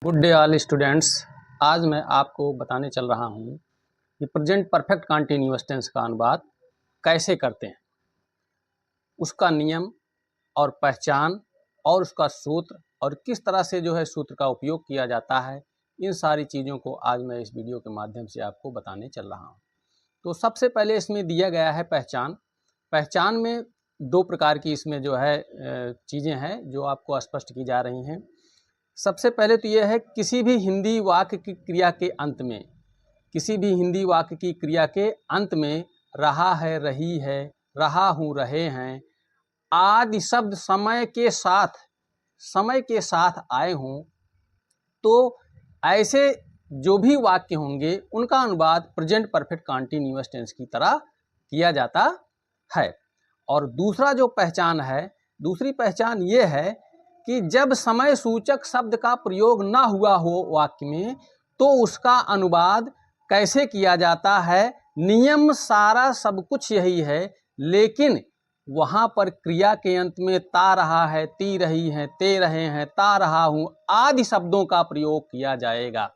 Good day all students. आज मैं आपको बताने चल रहा हूँ कि प्रेजेंट परफेक्ट कंटिन्यूअस टेंस का अनुवाद कैसे करते हैं, उसका नियम और पहचान और उसका सूत्र और किस तरह से सूत्र का उपयोग किया जाता है। इन सारी चीज़ों को आज मैं इस वीडियो के माध्यम से आपको बताने चल रहा हूँ। तो सबसे पहले इसमें दिया गया है पहचान। पहचान में दो प्रकार की इसमें चीज़ें हैं जो आपको स्पष्ट की जा रही हैं। सबसे पहले तो यह है, किसी भी हिंदी वाक्य की क्रिया के अंत में, किसी भी हिंदी वाक्य की क्रिया के अंत में रहा है, रही है, रहा हूँ, रहे हैं आदि शब्द समय के साथ आए हों तो ऐसे जो भी वाक्य होंगे उनका अनुवाद प्रेजेंट परफेक्ट कंटीन्यूअस टेंस की तरह किया जाता है। और दूसरा जो पहचान है, दूसरी पहचान ये है कि जब समय सूचक शब्द का प्रयोग ना हुआ हो वाक्य में तो उसका अनुवाद कैसे किया जाता है। नियम सारा सब कुछ यही है, लेकिन वहाँ पर क्रिया के अंत में ता रहा है, ती रही है, ते रहे हैं, ता रहा हूँ आदि शब्दों का प्रयोग किया जाएगा।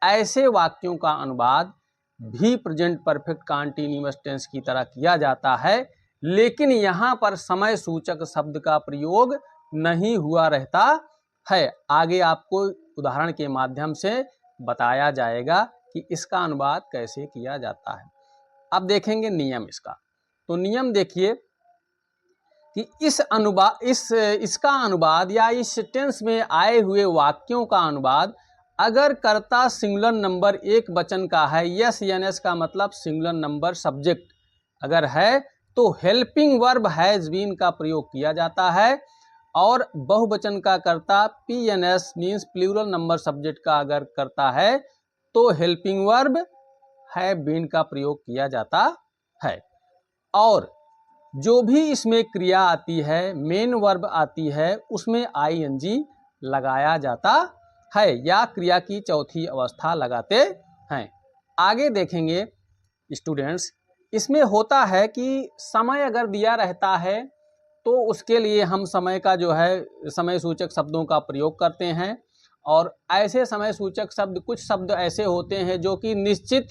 ऐसे वाक्यों का अनुवाद भी प्रेजेंट परफेक्ट कंटीन्यूअस टेंस की तरह किया जाता है, लेकिन यहाँ पर समय सूचक शब्द का प्रयोग नहीं हुआ रहता है। आगे आपको उदाहरण के माध्यम से बताया जाएगा कि इसका अनुवाद कैसे किया जाता है। अब देखेंगे नियम इसका। तो नियम देखिए कि इसका अनुवाद या इस टेंस में आए हुए वाक्यों का अनुवाद अगर कर्ता सिंगुलर नंबर एक वचन का है, यस एस का मतलब सिंगुलर नंबर सब्जेक्ट अगर है तो हेल्पिंग वर्ब हैज बीन का प्रयोग किया जाता है, और बहुवचन का कर्ता P N S means plural number subject का अगर करता है तो हेल्पिंग वर्ब हैव बीन का प्रयोग किया जाता है। और जो भी इसमें क्रिया आती है, मेन वर्ब आती है, उसमें आईएनजी लगाया जाता है या क्रिया की चौथी अवस्था लगाते हैं। आगे देखेंगे स्टूडेंट्स, इसमें होता है कि समय अगर दिया रहता है तो उसके लिए हम समय का समय सूचक शब्दों का प्रयोग करते हैं, और ऐसे समय सूचक शब्द, कुछ शब्द ऐसे होते हैं जो कि निश्चित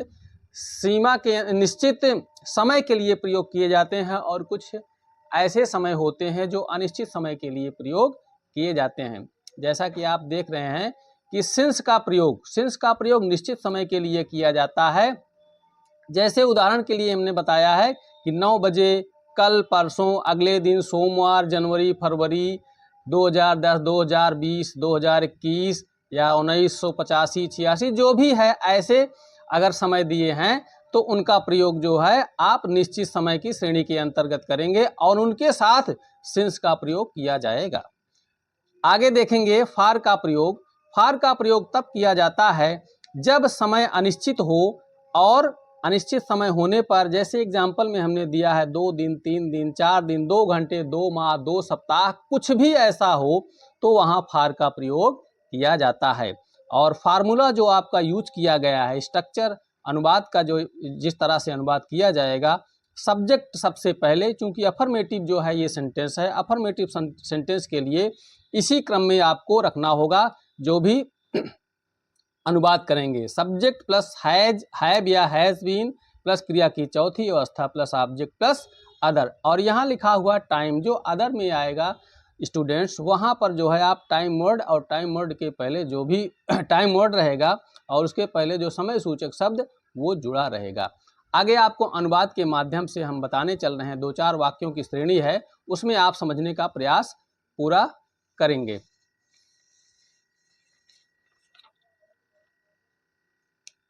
समय के लिए प्रयोग किए जाते हैं, और कुछ ऐसे समय होते हैं जो अनिश्चित समय के लिए प्रयोग किए जाते हैं। जैसा कि आप देख रहे हैं कि सिंस का प्रयोग निश्चित समय के लिए किया जाता है। जैसे उदाहरण के लिए हमने बताया है कि 9 बजे, कल, परसों, अगले दिन, सोमवार, जनवरी, फरवरी, 2010, 2020, 2021 या 1985, 86 जो भी है, ऐसे अगर समय दिए हैं तो उनका प्रयोग आप निश्चित समय की श्रेणी के अंतर्गत करेंगे और उनके साथ सिंस का प्रयोग किया जाएगा। आगे देखेंगे फार का प्रयोग। फार का प्रयोग तब किया जाता है जब समय अनिश्चित हो, और अनिश्चित समय होने पर, जैसे एग्जाम्पल में हमने दिया है 2 दिन, 3 दिन, 4 दिन, 2 घंटे, 2 माह, 2 सप्ताह, कुछ भी ऐसा हो तो वहाँ फार का प्रयोग किया जाता है। और फार्मूला जो आपका यूज किया गया है, स्ट्रक्चर अनुवाद का जिस तरह से अनुवाद किया जाएगा, सब्जेक्ट सबसे पहले, चूंकि अफर्मेटिव ये सेंटेंस है, अफर्मेटिव सेंटेंस के लिए इसी क्रम में आपको रखना होगा जो भी अनुवाद करेंगे। सब्जेक्ट प्लस हैव या हैज बीन प्लस क्रिया की चौथी अवस्था प्लस ऑब्जेक्ट प्लस अदर। और यहाँ लिखा हुआ टाइम जो अदर में आएगा स्टूडेंट्स, वहाँ पर आप टाइम वर्ड और टाइम वर्ड के पहले जो भी टाइम वर्ड रहेगा और उसके पहले जो समय सूचक शब्द वो जुड़ा रहेगा। आगे आपको अनुवाद के माध्यम से हम बताने चल रहे हैं, 2-4 वाक्यों की श्रेणी है, उसमें आप समझने का प्रयास पूरा करेंगे।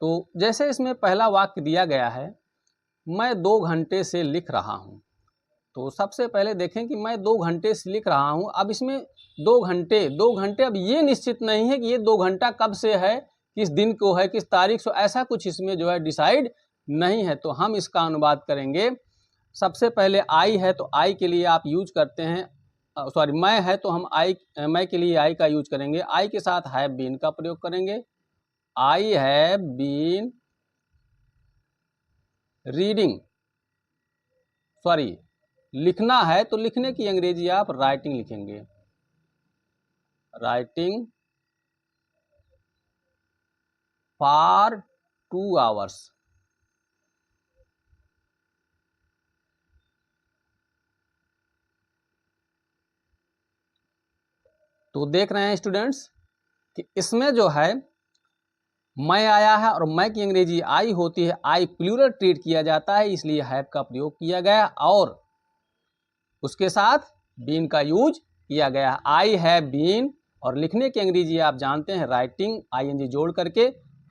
तो जैसे इसमें पहला वाक्य दिया गया है, मैं 2 घंटे से लिख रहा हूँ। तो सबसे पहले देखें कि मैं 2 घंटे से लिख रहा हूँ। अब इसमें 2 घंटे, अब ये निश्चित नहीं है कि ये 2 घंटा कब से है, किस दिन को है, किस तारीख से, ऐसा कुछ इसमें डिसाइड नहीं है। तो हम इसका अनुवाद करेंगे। सबसे पहले आई है तो आई के लिए आप यूज करते हैं, मैं है तो हम मैं के लिए आई का यूज करेंगे। आई के साथ हैव बीन का प्रयोग करेंगे। आई हैव बीन रीडिंग, लिखना है तो लिखने की अंग्रेजी आप राइटिंग लिखेंगे, राइटिंग फॉर 2 आवर्स। तो देख रहे हैं स्टूडेंट्स कि इसमें जो है मैं आया है और मैं की अंग्रेजी आई होती है, आई प्लूरल ट्रीट किया जाता है, इसलिए हैव का प्रयोग किया गया और उसके साथ बीन का यूज किया गया। आई हैव बीन, और लिखने की अंग्रेजी आप जानते हैं राइटिंग आईएनजी जोड़ करके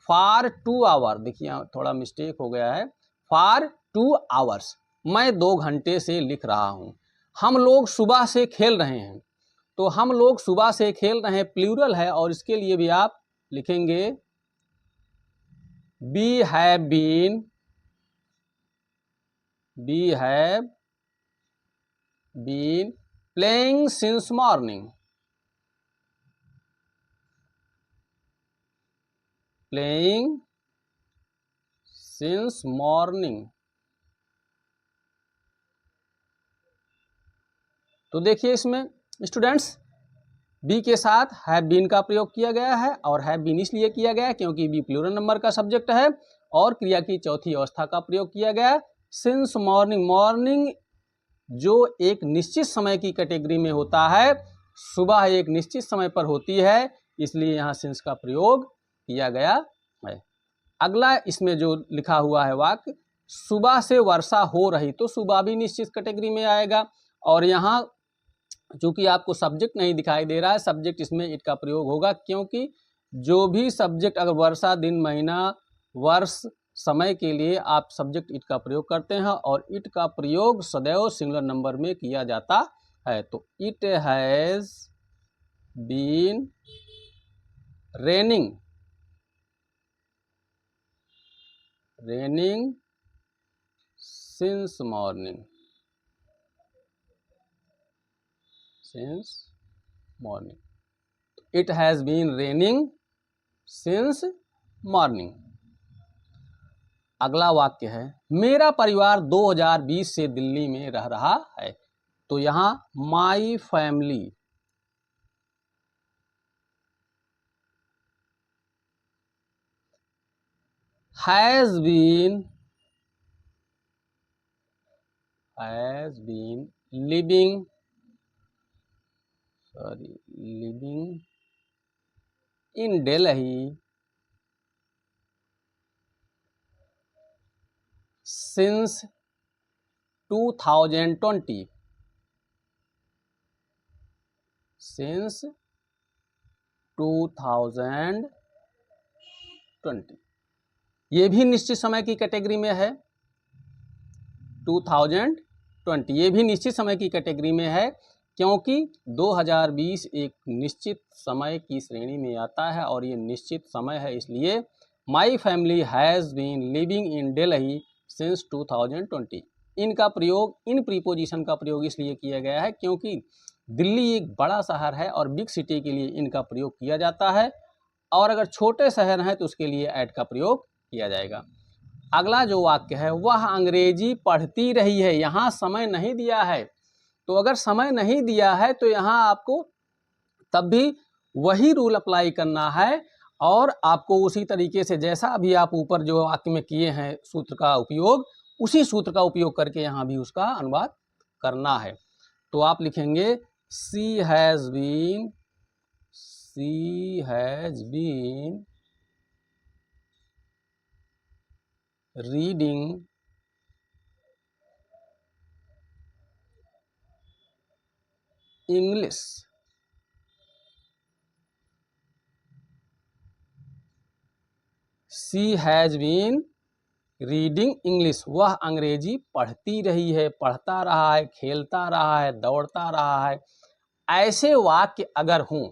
फॉर 2 आवर। देखिए थोड़ा मिस्टेक हो गया है, फॉर 2 आवर्स, मैं 2 घंटे से लिख रहा हूं। हम लोग सुबह से खेल रहे हैं, तो हम लोग सुबह से खेल रहे हैं प्लूरल है और इसके लिए भी आप लिखेंगे we have been playing since morning, playing since morning. तो देखिए इसमें स्टूडेंट्स बी के साथ हैव बीन का प्रयोग किया गया है और हैव बीन इसलिए किया गया है क्योंकि बी प्लूरल नंबर का सब्जेक्ट है और क्रिया की चौथी अवस्था का प्रयोग किया गया। सिंस मॉर्निंग, मॉर्निंग जो एक निश्चित समय की कैटेगरी में होता है, सुबह एक निश्चित समय पर होती है, इसलिए यहाँ सिंस का प्रयोग किया गया है। अगला इसमें जो लिखा हुआ है वाक्य, सुबह से वर्षा हो रही, तो सुबह भी निश्चित कैटेगरी में आएगा और यहाँ चूंकि आपको सब्जेक्ट नहीं दिखाई दे रहा है, सब्जेक्ट इसमें इट का प्रयोग होगा क्योंकि जो भी सब्जेक्ट अगर वर्षा, दिन, महीना, वर्ष, समय के लिए आप सब्जेक्ट इट का प्रयोग करते हैं और इट का प्रयोग सदैव सिंगुलर नंबर में किया जाता है। तो it has been raining since morning, it has been raining since morning. अगला वाक्य है मेरा परिवार 2020 से दिल्ली में रह रहा है, तो यहां my family has been living in Delhi since 2020, since 2020। ये भी निश्चित समय की कैटेगरी में है, 2020 ये भी निश्चित समय की कैटेगरी में है क्योंकि 2020 एक निश्चित समय की श्रेणी में आता है और ये निश्चित समय है, इसलिए my family has been living in Delhi since 2020। इनका प्रयोग, इन प्रीपोजिशन का प्रयोग इसलिए किया गया है क्योंकि दिल्ली एक बड़ा शहर है और बिग सिटी के लिए इनका प्रयोग किया जाता है और अगर छोटे शहर हैं तो उसके लिए ऐड का प्रयोग किया जाएगा। अगला जो वाक्य है वह अंग्रेजी पढ़ती रही है, यहाँ समय नहीं दिया है, तो अगर समय नहीं दिया है तो यहाँ आपको तब भी वही रूल अप्लाई करना है और आपको उसी तरीके से जैसा अभी आप ऊपर जो वाक्य में किए हैं सूत्र का उपयोग, उसी सूत्र का उपयोग करके यहाँ भी उसका अनुवाद करना है। तो आप लिखेंगे she has been reading English, she has been reading English, वह अंग्रेजी पढ़ती रही है, पढ़ता रहा है, खेलता रहा है, दौड़ता रहा है। ऐसे वाक्य अगर हों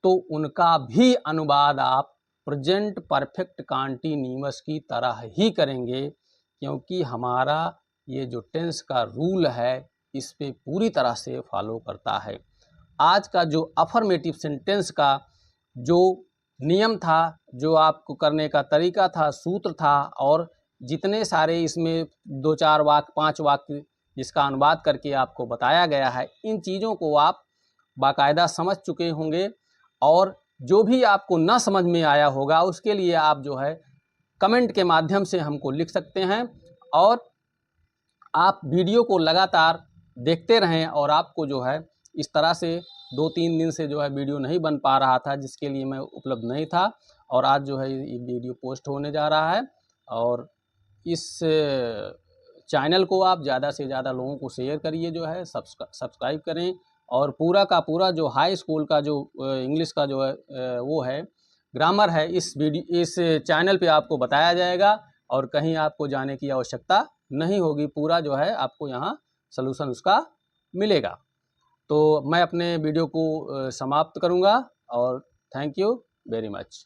तो उनका भी अनुवाद आप प्रेजेंट परफेक्ट कॉन्टिन्यूअस की तरह ही करेंगे क्योंकि हमारा ये जो टेंस का रूल है इस पे पूरी तरह से फॉलो करता है। आज का जो अफर्मेटिव सेंटेंस का जो नियम था, जो आपको करने का तरीका था, सूत्र था और जितने सारे इसमें 2-4 वाक्य 5 वाक्य जिसका अनुवाद करके आपको बताया गया है, इन चीज़ों को आप बाकायदा समझ चुके होंगे और जो भी आपको ना समझ में आया होगा उसके लिए आप जो है कमेंट के माध्यम से हमको लिख सकते हैं, और आप वीडियो को लगातार देखते रहें। और आपको जो है इस तरह से 2-3 दिन से जो है वीडियो नहीं बन पा रहा था, जिसके लिए मैं उपलब्ध नहीं था, और आज जो है ये वीडियो पोस्ट होने जा रहा है। और इस चैनल को आप ज़्यादा से ज़्यादा लोगों को शेयर करिए, जो है सब्सक्राइब करें। और पूरा का पूरा जो हाई स्कूल का जो इंग्लिश का जो है वो है ग्रामर है, इस चैनल पे आपको बताया जाएगा, और कहीं आपको जाने की आवश्यकता नहीं होगी। पूरा जो है आपको यहाँ सलूशन उसका मिलेगा। तो मैं अपने वीडियो को समाप्त करूँगा, और थैंक यू वेरी मच।